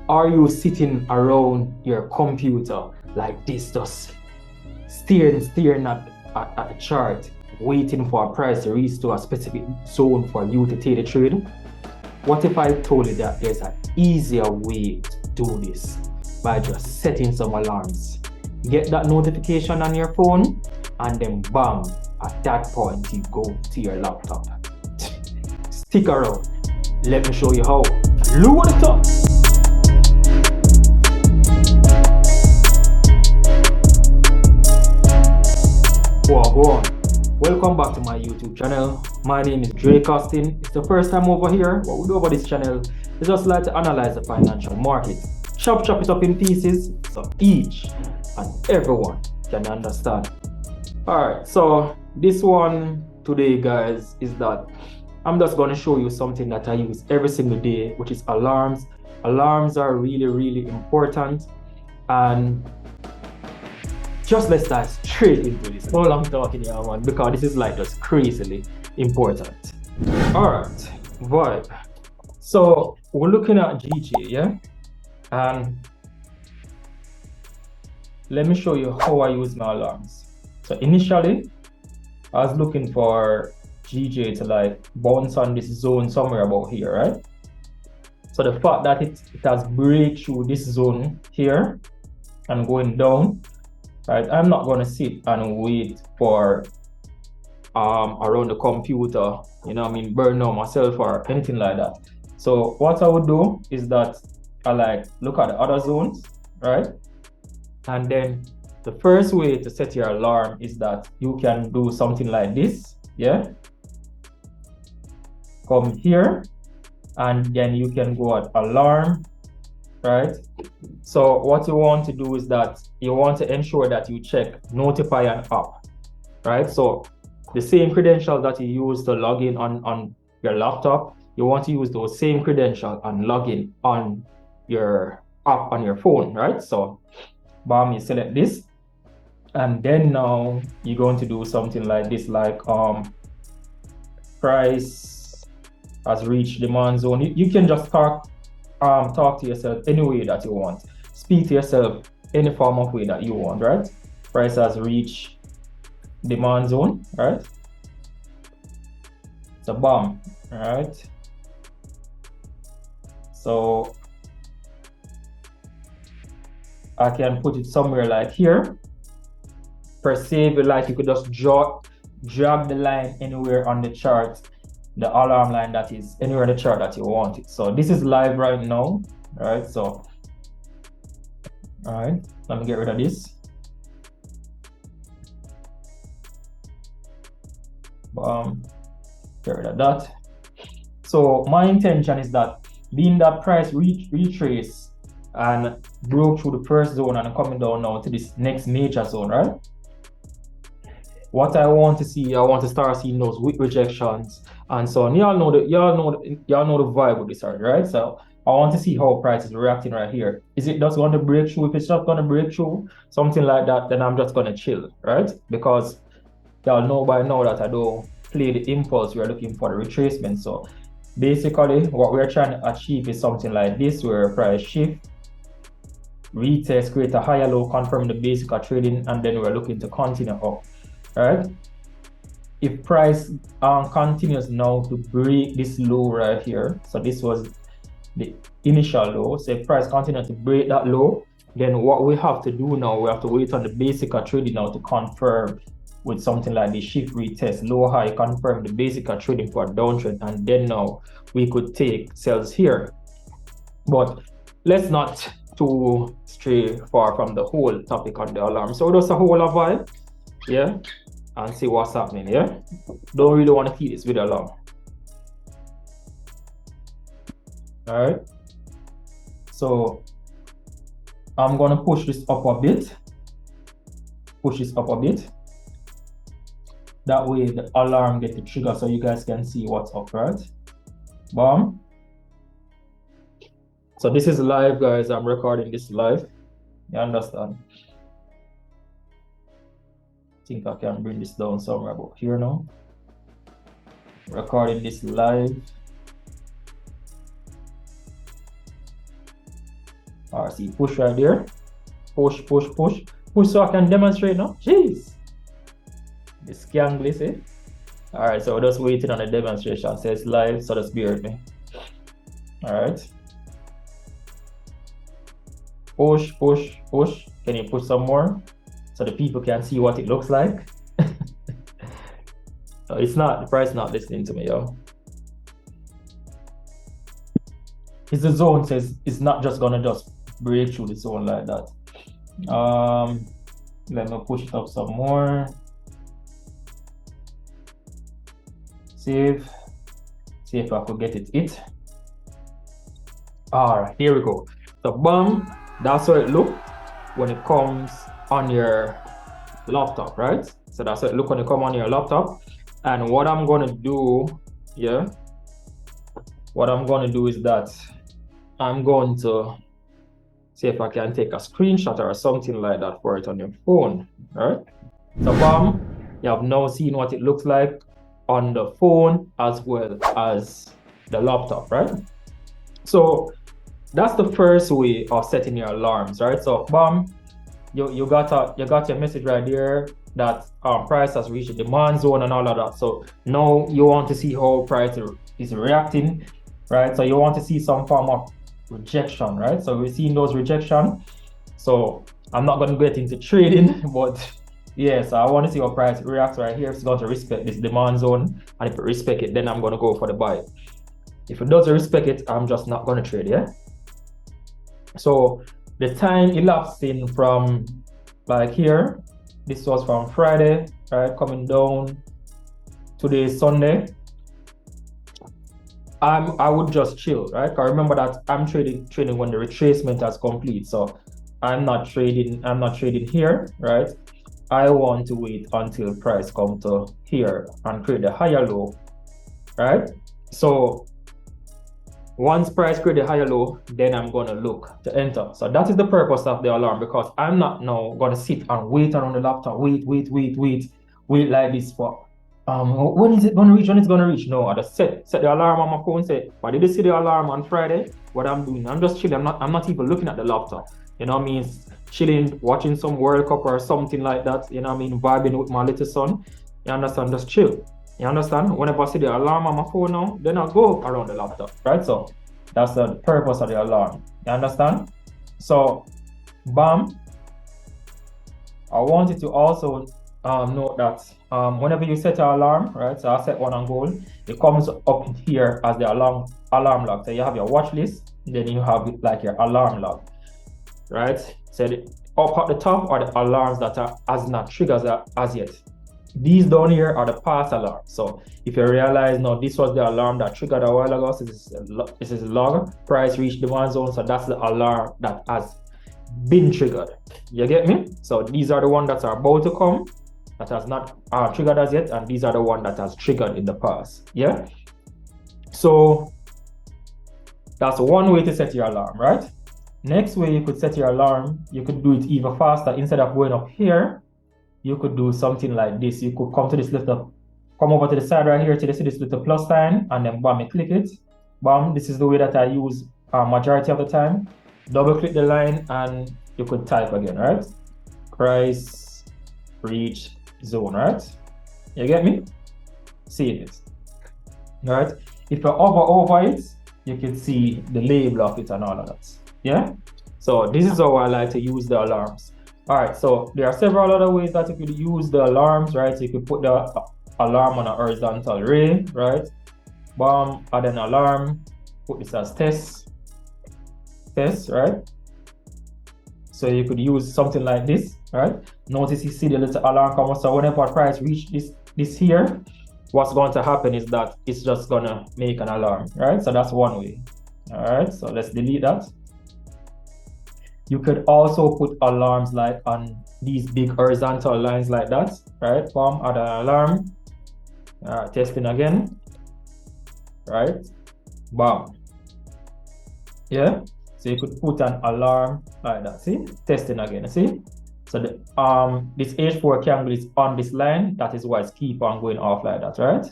Are you sitting around your computer like this, just staring at the chart, waiting for a price to reach to a specific zone for you to take the trade? What if I told you that there's an easier way to do this by just setting some alarms? Get that notification on your phone, and then bam, at that point you go to your laptop. Stick around. Let me show you how. Load it up. Go on. Welcome back to my YouTube channel. My name is Dreycosting. It's the first time over here. What we do over this channel is just like to analyze the financial market. Chop it up in pieces so each and everyone can understand. Alright, so this one today, guys, is that I'm just going to show you something that I use every single day, which is alarms. Alarms are really important, and just let's dive straight into this. All I'm talking here, man, because this is like just crazily important. Alright, vibe. So we're looking at GJ, yeah? And let me show you how I use my alarms. So initially, I was looking for GJ to like bounce on this zone somewhere about here, right? So the fact that it has break through this zone here and going down, right? I'm not going to sit and wait for around the computer, you know what I mean, burn out myself or anything like that. So what I would do is that I like look at the other zones, right? And then the first way to set your alarm is that you can do something like this, yeah? Come here, and then you can go at alarm, right? So what you want to do is that you want to ensure that you check notify and up, right? So the same credentials that you use to log in on your laptop, you want to use those same credentials and log in on your app on your phone, right? So bam, you select this, and then now you're going to do something like this, like price has reached demand zone. You can just talk to yourself any way that you want. Speak to yourself any form of way that you want, right? Price has reached demand zone, right? So bam, right? So I can put it somewhere like here. Per se, if you like, you could just drag the line anywhere on the chart, the alarm line that is anywhere in the chart that you want it. So this is live right now, right? So all right, let me get rid of this. Get rid of that. So my intention is that being that price retrace and broke through the first zone and coming down now to this next major zone, right? What I want to see, I want to start seeing those wick rejections and so on. Y'all know the vibe with this, right? So I want to see how price is reacting right here. Is it just going to break through? If it's not going to break through, something like that, then I'm just going to chill, right? Because y'all know by now that I don't play the impulse. We're looking for the retracement. So basically, what we're trying to achieve is something like this, where price shift, retest, create a higher low, confirm the basic of trading, and then we're looking to continue up. Right? If price continues now to break this low right here, so this was the initial low. So if price continues to break that low, then what we have to do now, we have to wait on the basic of trading now to confirm with something like the shift retest, low high, confirm the basic of trading for a downtrend, and then now we could take sells here. But let's not too stray far from the whole topic on the alarm. So just a whole vibe, yeah, and see what's happening, yeah? Don't really want to keep this video long. All right, so I'm gonna push this up a bit, that way the alarm get the trigger so you guys can see what's up, right? Bam. So this is live, guys. I'm recording this live, you understand? I think I can bring this down somewhere about here now. Recording this live. All right, see, push right there. Push, push, push, push so I can demonstrate now. Jeez. This candle, see? All right, so we're just waiting on the demonstration. So it's live, so just bear with me. All right. Push, push, push. Can you push some more so the people can see what it looks like? It's not, the price not listening to me, yo. It's the zone says it's not just gonna just break through the zone like that. Let me push it up some more. Save. See if I could get it. All right, here we go. So boom, that's how it looks when it comes on your laptop, right? So that's how it looks when it comes on your laptop. And what I'm gonna do, what I'm gonna do is that I'm going to see if I can take a screenshot or something like that for it on your phone, right? So boom, you have now seen what it looks like on the phone as well as the laptop, right? So that's the first way of setting your alarms, right? So boom, you got your message right there that price has reached the demand zone and all of that. So now you want to see how price is reacting, right? So you want to see some form of rejection, right? So we're seeing those rejection. So I'm not going to get into trading, but yeah, so I want to see how price reacts right here. If it's going to respect this demand zone, and if it respect it, then I'm going to go for the buy. If it doesn't respect it, I'm just not going to trade, yeah? So the time elapsing from like here, this was from Friday, right, coming down. Today is Sunday. I would just chill, right? Because remember that I'm trading when the retracement has complete. So I'm not trading here, right? I want to wait until price come to here and create a higher low, right? So once price create a higher low, then I'm going to look to enter. So that is the purpose of the alarm, because I'm not now going to sit and wait around the laptop, wait like this for when is it going to reach? When it's going to reach? No, I just set the alarm on my phone. Say, but did you see the alarm on Friday? What I'm doing, I'm just chilling. I'm not even looking at the laptop. You know what I mean? Chilling, watching some World Cup or something like that. You know what I mean? Vibing with my little son. You understand? Just chill. You understand? Whenever I see the alarm on my phone now, then I'll go around the laptop, right? So that's the purpose of the alarm. You understand? So, bam. I wanted to also note that whenever you set an alarm, right? So I set one on gold, it comes up here as the alarm log. So you have your watch list, then you have like your alarm log, right? So up at the top are the alarms that are as not triggered as yet. These down here are the past alarms. So if you realize now this was the alarm that triggered a while ago, so this is log, price reached demand zone. So that's the alarm that has been triggered. You get me? So these are the ones that are about to come, that has not triggered as yet, and these are the ones that has triggered in the past. Yeah. So that's one way to set your alarm, right? Next way you could set your alarm, you could do it even faster. Instead of going up here, you could do something like this. You could come to this little, come over to the side right here to this little plus sign, and then bam, you click it. Bam, this is the way that I use majority of the time. Double click the line and you could type again, right? Price reach zone, right? You get me? See it. Right? If you hover over it, you can see the label of it and all of that. Yeah? So this is how I like to use the alarms. All right, so there are several other ways that you could use the alarms, right? So you could put the alarm on a horizontal array, right? Bam, add an alarm, put this as test, right? So you could use something like this, right? Notice you see the little alarm come up. So whenever price reach this here, what's going to happen is that it's just gonna make an alarm, right? So that's one way. All right, so let's delete that. You could also put alarms like on these big horizontal lines like that, right? Boom, add an alarm. Testing again, right? Bam. Yeah. So you could put an alarm like that. See, testing again. See. So the this H4 candle is on this line. That is why it's keep on going off like that, right?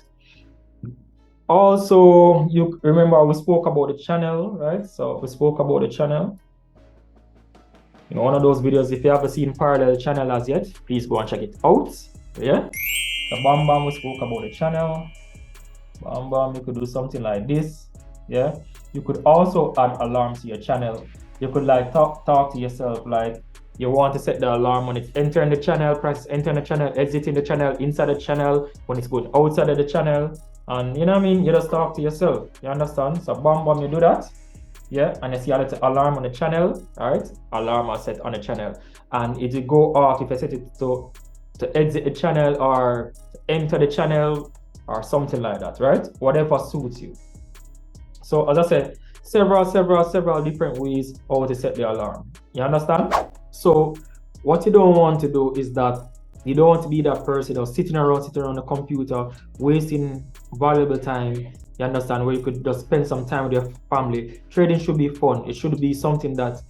Also, you remember we spoke about the channel, right? So we spoke about the channel. You know, one of those videos, if you haven't seen parallel channel as yet, please go and check it out. Yeah. So bam bam, we spoke about the channel. Bam bam, you could do something like this. Yeah. You could also add alarms to your channel. You could like talk to yourself, like you want to set the alarm when it's entering the channel, press enter the channel, exiting the channel, inside the channel, when it's going outside of the channel. And you know what I mean? You just talk to yourself. You understand? So bam bam, you do that. Yeah, and you see a little alarm on the channel. All right, alarm are set on the channel, and it will go off if I set it to exit the channel or to enter the channel or something like that, right? Whatever suits you. So as I said, several different ways how to set the alarm. You understand? So what you don't want to do is that you don't want to be that person or sitting around the computer, wasting valuable time. You understand? Where you could just spend some time with your family. Trading should be fun. It should be something that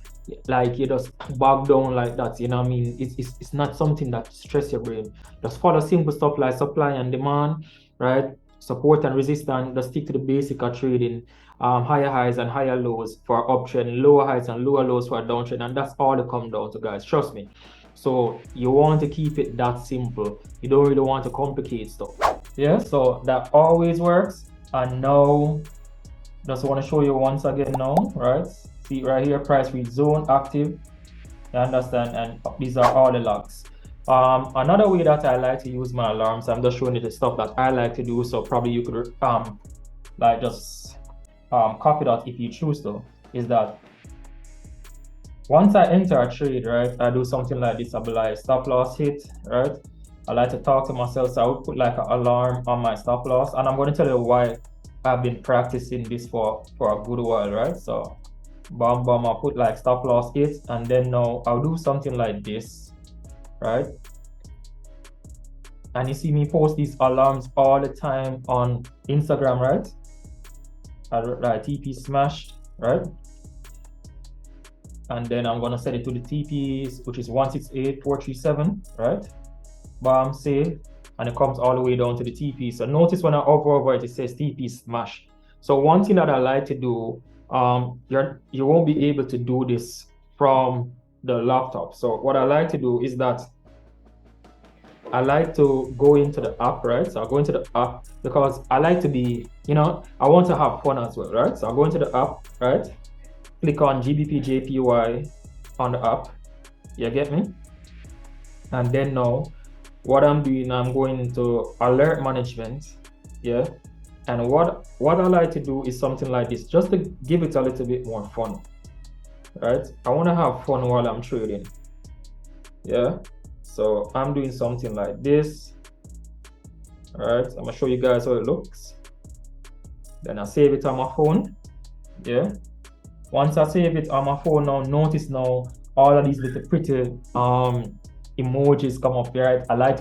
like you just bog down like that. You know what I mean? It's not something that stress your brain. Just follow simple stuff like supply and demand, right? Support and resistance. Just stick to the basic of trading. Higher highs and higher lows for uptrend, lower highs and lower lows for a downtrend, and that's all it comes down to, guys. Trust me. So you want to keep it that simple. You don't really want to complicate stuff. Yeah, so that always works. And now, just want to show you once again now, right? See right here, price reach zone active. You understand? And these are all the logs. Another way that I like to use my alarms, I'm just showing you the stuff that I like to do. So probably you could like just copy that if you choose to, is that once I enter a trade, right, I do something like this. I'll be like stop loss hit, right? I like to talk to myself, so I would put like an alarm on my stop loss, and I'm going to tell you why I've been practicing this for a good while, right? So bam bam, I'll put like stop loss hit, and then now I'll do something like this, right? And you see me post these alarms all the time on Instagram, right? Like TP smashed, right? And then I'm gonna set it to the TPs, which is 168.437, right? Bam, save, and it comes all the way down to the TP. So notice when I hover over it, it says TP smash. So one thing that I like to do, you won't be able to do this from the laptop. So what I like to do is that I like to go into the app, right? So I'll go into the app because I like to be, you know, I want to have fun as well, right? So I'll go into the app, right? Click on GBP JPY on the app. You get me? And then now, what I'm doing, I'm going into alert management. Yeah. And what I like to do is something like this, just to give it a little bit more fun. Right? I want to have fun while I'm trading. Yeah. So I'm doing something like this. All right, I'm gonna show you guys how it looks. Then I save it on my phone. Yeah. Once I save it on my phone now, notice now all of these little pretty emojis come up here, right? I like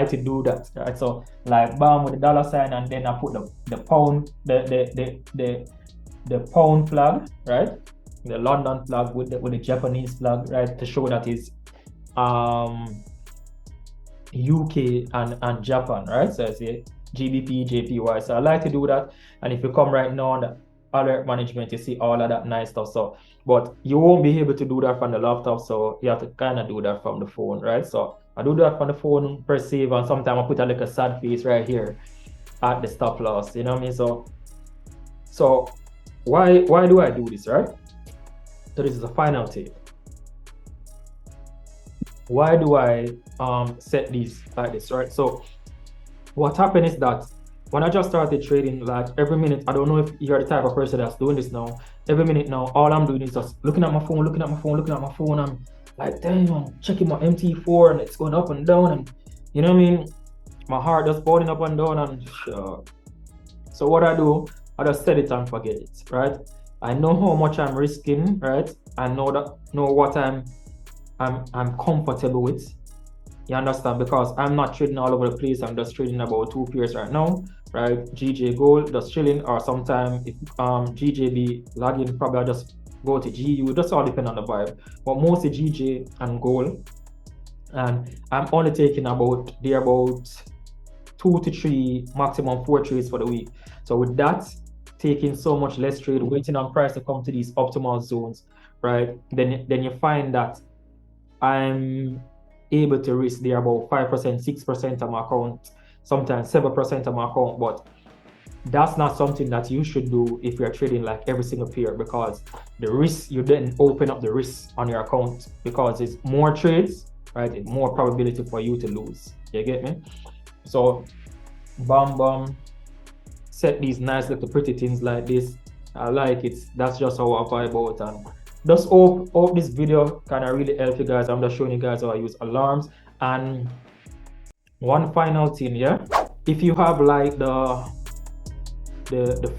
to do that, right? So like bam with the dollar sign, and then I put the pound, the pound flag, right? The London flag with the Japanese flag, right? To show that is UK and Japan, right? So I say GBP, JPY. So I like to do that. And if you come right now on the alert management, you see all of that nice stuff. So, but you won't be able to do that from the laptop. So you have to kind of do that from the phone, right? So I do that from the phone, press save, and sometimes I put a little sad face right here at the stop loss. You know what I mean? So why do I do this, right? So this is the final tape. Why do I set these like this, right? So what happened is that when I just started trading, like every minute, I don't know if you're the type of person that's doing this now. Every minute now, all I'm doing is just looking at my phone. I'm like, damn, I'm checking my MT4 and it's going up and down, and you know what I mean? My heart just bounding up and down, and so what I do, I just set it and forget it, right? I know how much I'm risking, right? I know what I'm comfortable with. You understand? Because I'm not trading all over the place. I'm just trading about 2 pairs right now, right? GJ gold just chilling, or sometimes if GJ be lagging, probably I'll just go to GU. That's all depend on the vibe, but mostly GJ and gold. And I'm only taking about 2 to 3, maximum 4 trades for the week. So with that, taking so much less trade, waiting on price to come to these optimal zones, right? Then you find that I'm able to risk there about 5%, 6% of my account, sometimes 7% of my account, but that's not something that you should do if you're trading like every single pair, because the risk, you then open up the risk on your account because it's more trades, right? It's more probability for you to lose. You get me? So bam, set these nice little pretty things like this. I like it. That's just how I vibe out, and just hope this video kind of really help you guys. I'm just showing you guys how I use alarms. And one final thing, yeah, if you have like the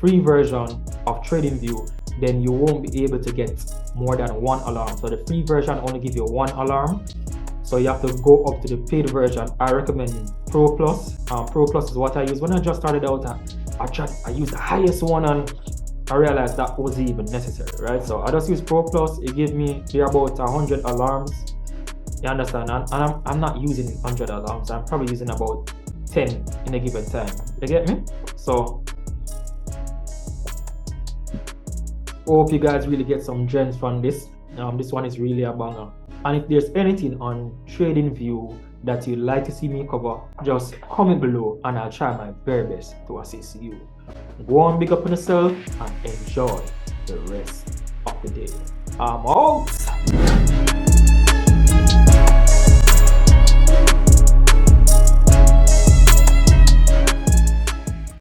free version of Tradingview, then you won't be able to get more than one alarm. So the free version only give you one alarm, so you have to go up to the paid version. I recommend Pro Plus. Pro Plus is what I use when I just started out. I used the highest one, and I realized that wasn't even necessary, right? So I just use Pro Plus. It gives me about 100 alarms. You understand? And I'm not using 100 alarms. I'm probably using about 10 in a given time. You get me? So hope you guys really get some gems from this. This one is really a banger. And if there's anything on Tradingview that you'd like to see me cover, just comment below and I'll try my very best to assist you. Go on, big up on yourself and enjoy the rest of the day. I'm out.